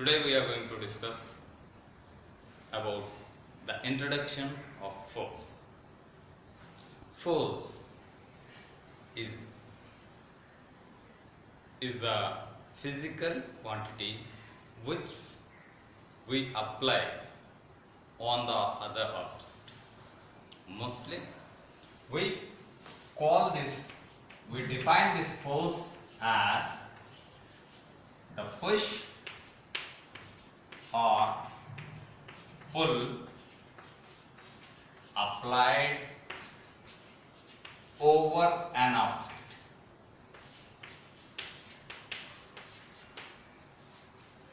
Today we are going to discuss about the introduction of force. Force is the physical quantity which we apply on the other object. Mostly we define this force as the push or pull applied over an object.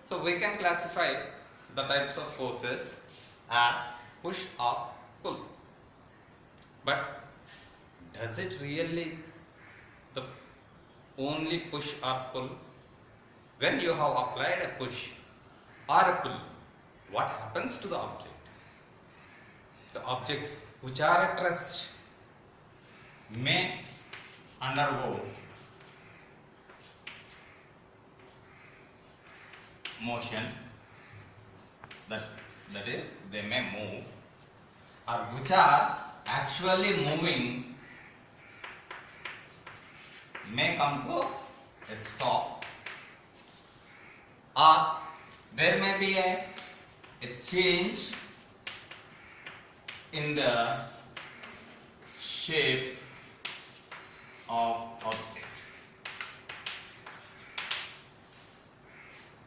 So we can classify the types of forces as push or pull. But does it really the only push or pull? When you have applied a push or a pull, what happens to the object? The objects which are at rest may undergo motion, that is, they may move, or which are actually moving may come to a stop, or there may be a change in the shape of object.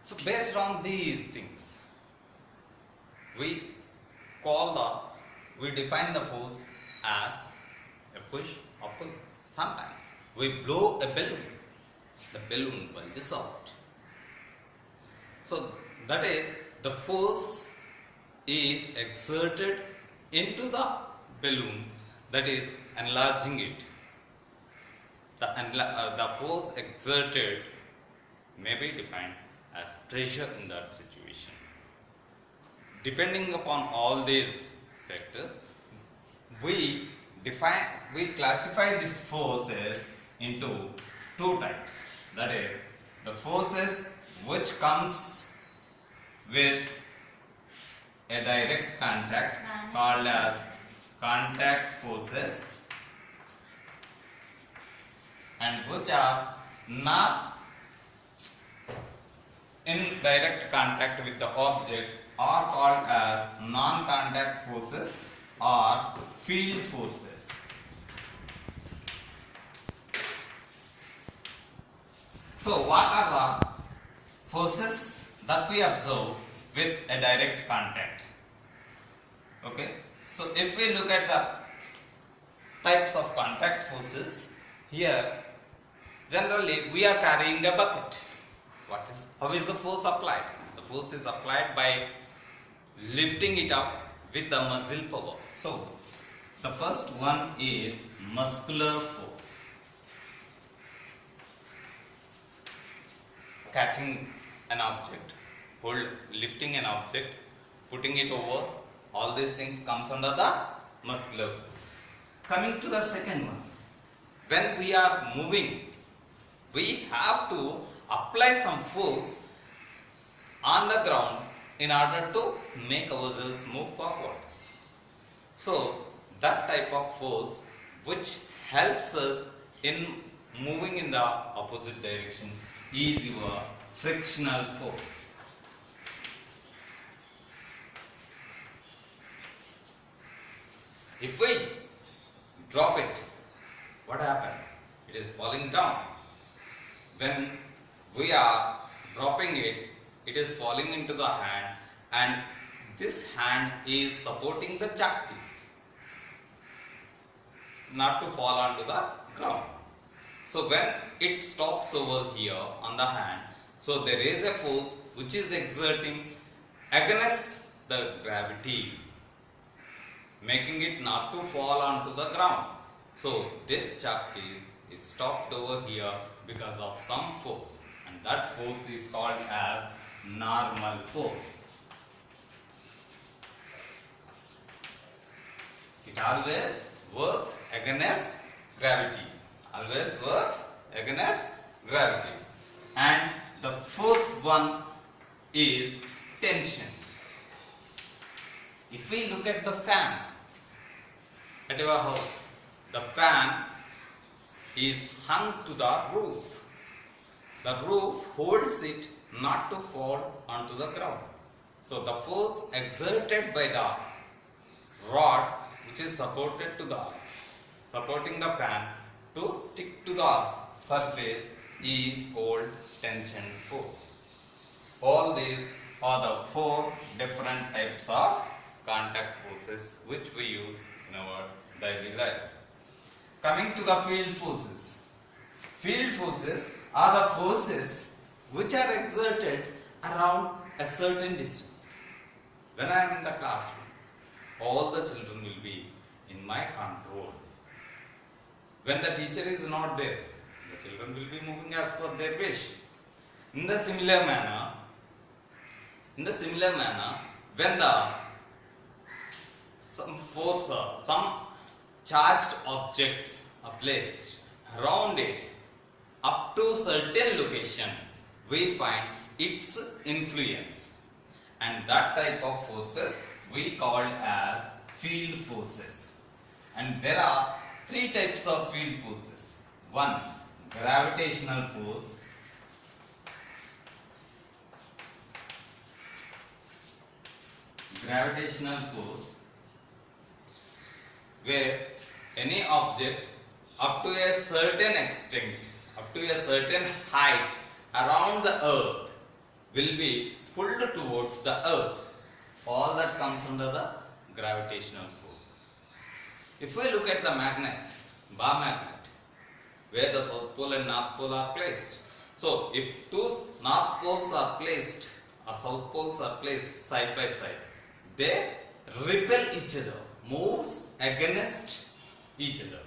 So based on these things, we define the force as a push or pull. Sometimes we blow a balloon, the balloon bulges out. So that is, the force is exerted into the balloon, that is enlarging it. The force exerted may be defined as pressure in that situation. Depending upon all these factors, we classify these forces into two types. That is, the forces which comes with a direct contact called as contact forces, and which are not in direct contact with the object are called as non-contact forces or field forces. So what are the forces that we observe with a direct contact? Okay, so if we look at the types of contact forces, here generally we are carrying a bucket. How is the force applied? The force is applied by lifting it up with the muscle power. So the first one is muscular force. Catching an object, lifting an object, putting it over, all these things comes under the muscular force. Coming to the second one, when we are moving, we have to apply some force on the ground in order to make ourselves move forward. So that type of force which helps us in moving in the opposite direction is your frictional force. If we drop it, what happens? It is falling down. When we are dropping it, it is falling into the hand, and this hand is supporting the chalk piece not to fall onto the ground. So when it stops over here on the hand, so there is a force which is exerting against the gravity, making it not to fall onto the ground. So this chalk piece is stopped over here because of some force, and that force is called as normal force. It always works against gravity. Always works against gravity. And the fourth one is tension. If we look at the fan at your house, the fan is hung to the roof. The roof holds it not to fall onto the ground. So the force exerted by the rod which is supporting the fan to stick to the surface is called tension force. All these are the 4 different types of contact forces which we use in our daily life. Coming to the field forces. Field forces are the forces which are exerted around a certain distance. When I am in the classroom, all the children will be in my control. When the teacher is not there, the children will be moving as per their wish. In the similar manner, when some charged objects are placed around it up to certain location, we find its influence, and that type of forces we call as field forces. And there are 3 types of field forces. 1. Gravitational force. Gravitational force, where any object up to a certain extent, up to a certain height around the earth will be pulled towards the earth. All that comes under the gravitational force. If we look at the magnets, bar magnet, where the south pole and north pole are placed. So if 2 north poles are placed or south poles are placed side by side, they repel each other, moves against each other.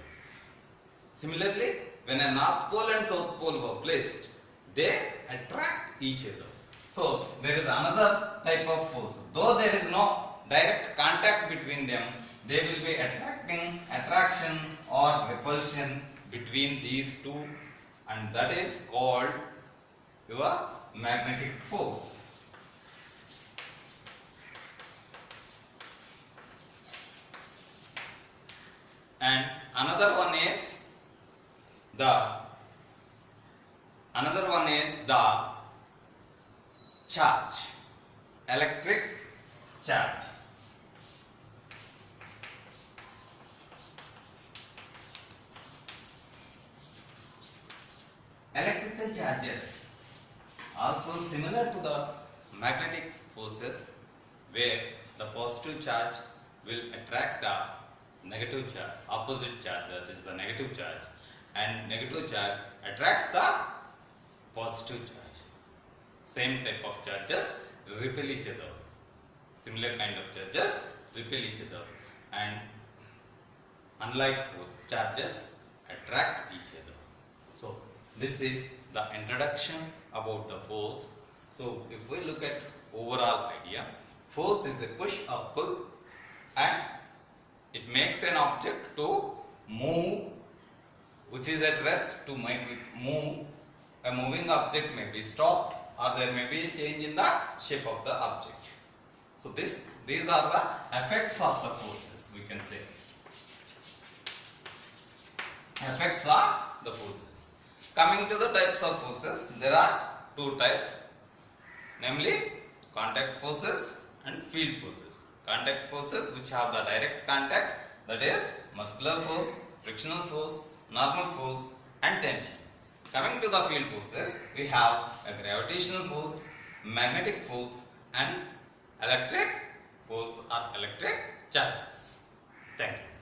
Similarly, when a north pole and south pole were placed, they attract each other. So there is another type of force. Though there is no direct contact between them, they will be attraction or repulsion between these 2, and that is called your magnetic force. And another one is the charge, electric charge. Electrical charges also similar to the magnetic forces, where the positive charge will attract the negative charge, opposite charge, that is the negative charge, and negative charge attracts the positive charge. Same type of charges repel each other. Similar kind of charges repel each other, and unlike charges attract each other. So this is the introduction about the force. So if we look at overall idea, force is a push or pull, and it makes an object to move which is at rest to make it move. A moving object may be stopped, or there may be a change in the shape of the object. So these are the effects of the forces, we can say. Effects are the forces. Coming to the types of forces, there are 2 types, namely contact forces and field forces. Contact forces which have the direct contact, that is muscular force, frictional force, normal force and tension. Coming to the field forces, we have a gravitational force, magnetic force and electric force or electric charges. Thank you.